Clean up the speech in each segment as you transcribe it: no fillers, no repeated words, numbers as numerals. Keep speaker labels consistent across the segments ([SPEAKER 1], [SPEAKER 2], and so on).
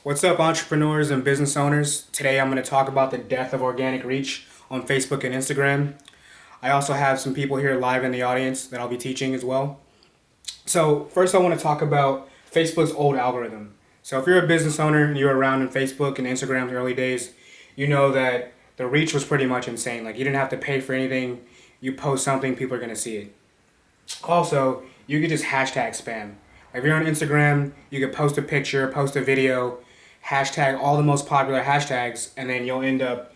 [SPEAKER 1] What's up, entrepreneurs and business owners? Today I'm going to talk about the death of organic reach on Facebook and Instagram. I also have some people here live in the audience that I'll be teaching as well. So, first, I want to talk about Facebook's old algorithm. So, if you're a business owner and you're around in Facebook and Instagram's early days, you know that the reach was pretty much insane. Like, you didn't have to pay for anything. You post something, people are going to see it. Also, you could just hashtag spam. If you're on Instagram, you could post a picture, post a video, hashtag all the most popular hashtags, and then you'll end up,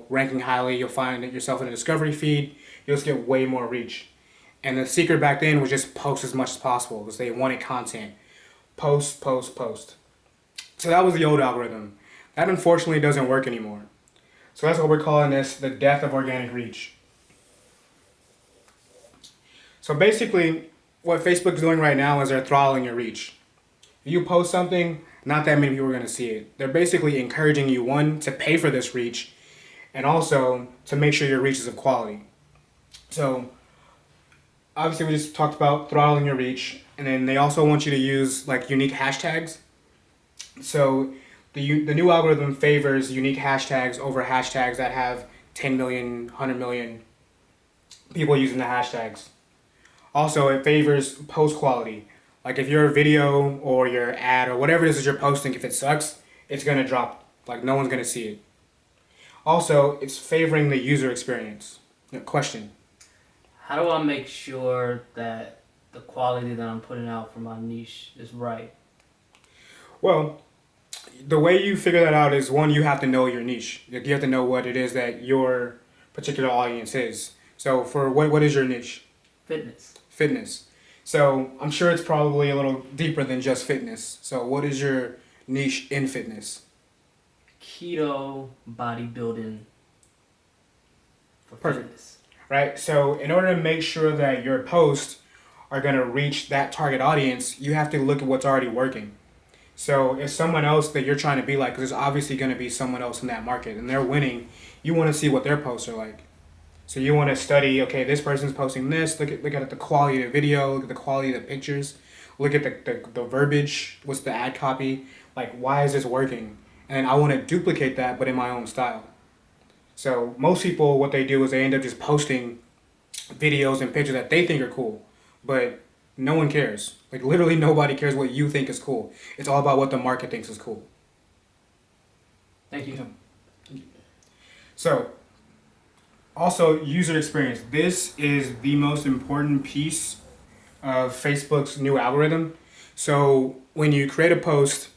[SPEAKER 1] ranking highly. You'll find yourself in a discovery feed. You'll just get way more reach. And the secret back then was just post as much as possible because they wanted content. Post, post, post. So that was the old algorithm. That unfortunately doesn't work anymore. So that's what we're calling this, the death of organic reach. So basically, what Facebook's doing right now is they're throttling your reach. If you post something, not that many people are going to see it. They're basically encouraging you, one, to pay for this reach, and also to make sure your reach is of quality. So obviously we just talked about throttling your reach, and then they also want you to use like unique hashtags. So the new algorithm favors unique hashtags over hashtags that have 10 million, 100 million people using the hashtags. Also, it favors post quality. Like if your video or your ad or whatever it is that you're posting, if it sucks, it's going to drop. Like no one's going to see it. Also, it's favoring the user experience. Question.
[SPEAKER 2] How do I make sure that the quality that I'm putting out for my niche is right?
[SPEAKER 1] Well, the way you figure that out is one, you have to know your niche. You have to know what it is that your particular audience is. So for what is your niche? Fitness. So I'm sure it's probably a little deeper than just fitness. So what is your niche in fitness?
[SPEAKER 2] Keto bodybuilding for
[SPEAKER 1] Perfect.
[SPEAKER 2] fitness.
[SPEAKER 1] Right? So in order to make sure that your posts are going to reach that target audience, you have to look at what's already working. So if someone else that you're trying to be like, because there's obviously going to be someone else in that market and they're winning, you want to see what their posts are like. So you want to study, okay, this person's posting this, look at the quality of the video, look at the quality of the pictures, look at the verbiage, what's the ad copy, like why is this working? And I want to duplicate that, but in my own style. So most people, what they do is they end up just posting videos and pictures that they think are cool, but no one cares. Like literally nobody cares what you think is cool. It's all about what the market thinks is cool.
[SPEAKER 2] Thank you.
[SPEAKER 1] So, also, user experience. This is the most important piece of Facebook's new algorithm. So when you create a post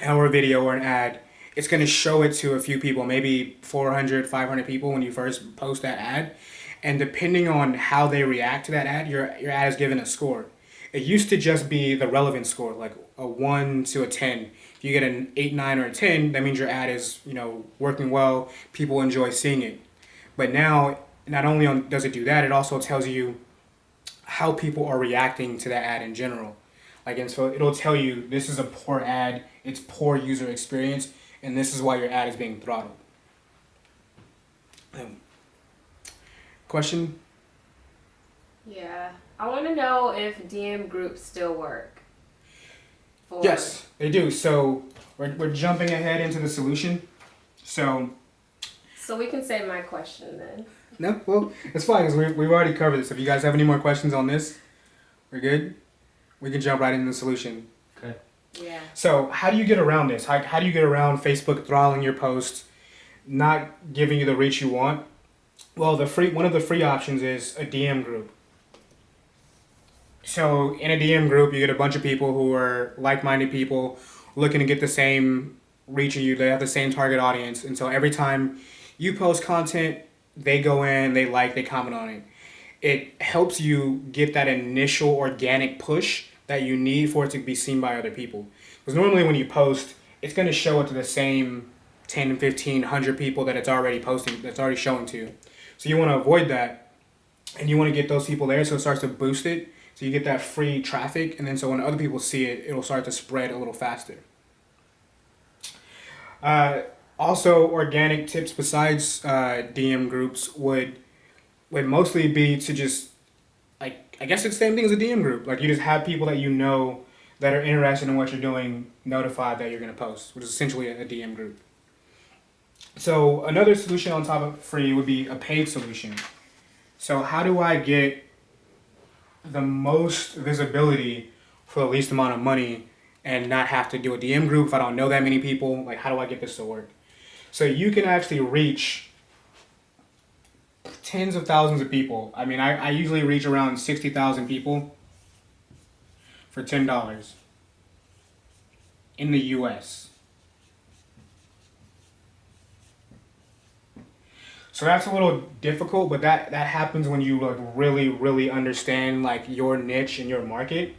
[SPEAKER 1] or a video or an ad, it's going to show it to a few people, maybe 400, 500 people when you first post that ad. And depending on how they react to that ad, your ad is given a score. It used to just be the relevance score, like a 1 to a 10. If you get an 8, 9, or a 10, that means your ad is, working well, people enjoy seeing it. But now, not only does it do that, it also tells you how people are reacting to that ad in general. And so it'll tell you this is a poor ad, it's poor user experience, and this is why your ad is being throttled. Question?
[SPEAKER 3] Yeah. I want to know if DM groups still work.
[SPEAKER 1] Yes, they do. So we're jumping ahead into the solution.
[SPEAKER 3] So we can say my question then.
[SPEAKER 1] No, well, it's fine because we've already covered this. If you guys have any more questions on this, we're good. We can jump right into the solution.
[SPEAKER 2] Okay.
[SPEAKER 3] Yeah.
[SPEAKER 1] So how do you get around this? How do you get around Facebook throttling your posts, not giving you the reach you want? Well, one of the free options is a DM group. So in a DM group, you get a bunch of people who are like-minded people looking to get the same reach of you. They have the same target audience. And so every time you post content, they go in, they comment on it. It helps you get that initial organic push that you need for it to be seen by other people. Because normally when you post, it's going to show it to the same 10, 15, 100 people that it's already posting, that's already showing to. So you want to avoid that, and you want to get those people there so it starts to boost it. So you get that free traffic, and then so when other people see it, it'll start to spread a little faster. Also, organic tips besides DM groups would mostly be to just, I guess it's the same thing as a DM group. Like you just have people that you know that are interested in what you're doing notified that you're going to post, which is essentially a DM group. So another solution on top of free would be a paid solution. So how do I get the most visibility for the least amount of money and not have to do a DM group if I don't know that many people? Like, how do I get this to work? So you can actually reach tens of thousands of people. I mean, I usually reach around 60,000 people for $10 in the US. So that's a little difficult, but that happens when you like really understand like your niche and your market.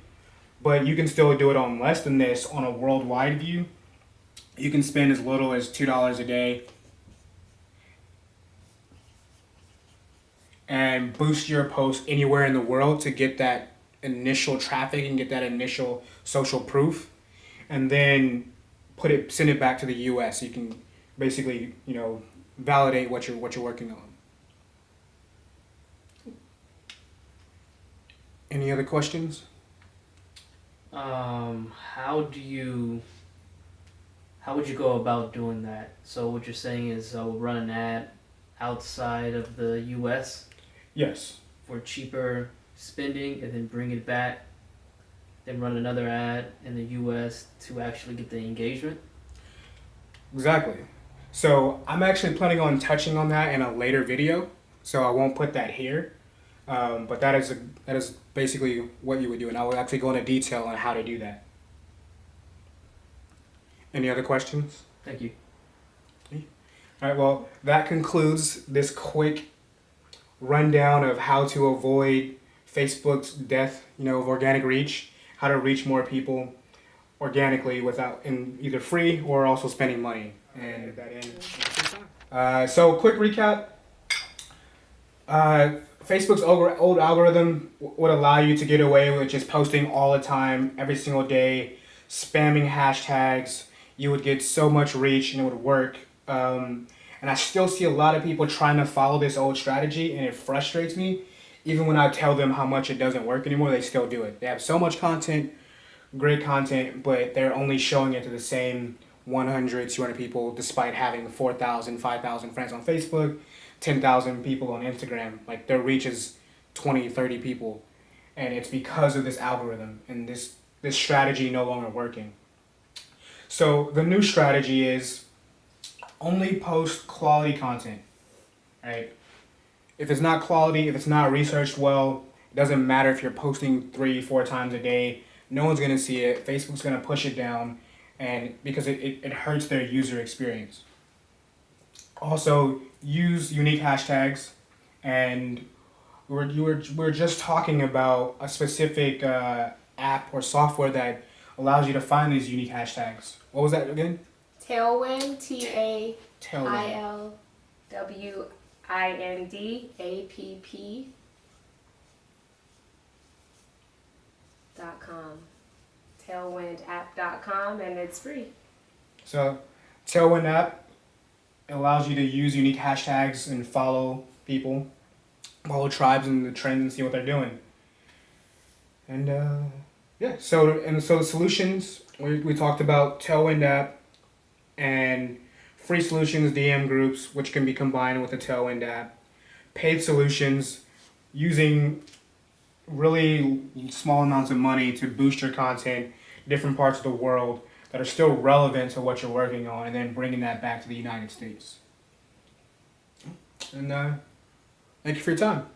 [SPEAKER 1] But you can still do it on less than this on a worldwide view. You can spend as little as $2 a day and boost your post anywhere in the world to get that initial traffic and get that initial social proof, and then send it back to the US so you can basically, validate what you're working on. Any other questions?
[SPEAKER 2] How would you go about doing that? So what you're saying is I will run an ad outside of the US
[SPEAKER 1] Yes.
[SPEAKER 2] for cheaper spending and then bring it back, then run another ad in the US to actually get the engagement?
[SPEAKER 1] Exactly. So I'm actually planning on touching on that in a later video, so I won't put that here. But that is basically what you would do, and I will actually go into detail on how to do that. Any other questions?
[SPEAKER 2] Thank you.
[SPEAKER 1] All right. Well, that concludes this quick rundown of how to avoid Facebook's death, of organic reach, how to reach more people organically without in either free or also spending money. And so quick recap. Facebook's old algorithm would allow you to get away with just posting all the time, every single day, spamming hashtags. You would get so much reach and it would work. And I still see a lot of people trying to follow this old strategy, and it frustrates me. Even when I tell them how much it doesn't work anymore, they still do it. They have so much content, great content, but they're only showing it to the same 100, 200 people despite having 4,000, 5,000 friends on Facebook, 10,000 people on Instagram. Like, their reach is 20, 30 people. And it's because of this algorithm and this strategy no longer working. So the new strategy is only post quality content, right? If it's not quality, if it's not researched well, it doesn't matter if you're posting 3-4 times a day. No one's gonna see it. Facebook's gonna push it down, and because it hurts their user experience. Also, use unique hashtags, and we're just talking about a specific app or software that allows you to find these unique hashtags. What was that again?
[SPEAKER 3] Tailwind,
[SPEAKER 1] Tailwind.
[SPEAKER 3] TailwindApp.com. Tailwindapp.com, and it's free.
[SPEAKER 1] So, Tailwind app allows you to use unique hashtags and follow people, follow tribes and the trends and see what they're doing. And so the solutions we talked about: Tailwind app and free solutions, DM groups, which can be combined with the Tailwind app. Paid solutions, using really small amounts of money to boost your content, different parts of the world that are still relevant to what you're working on, and then bringing that back to the United States. And thank you for your time.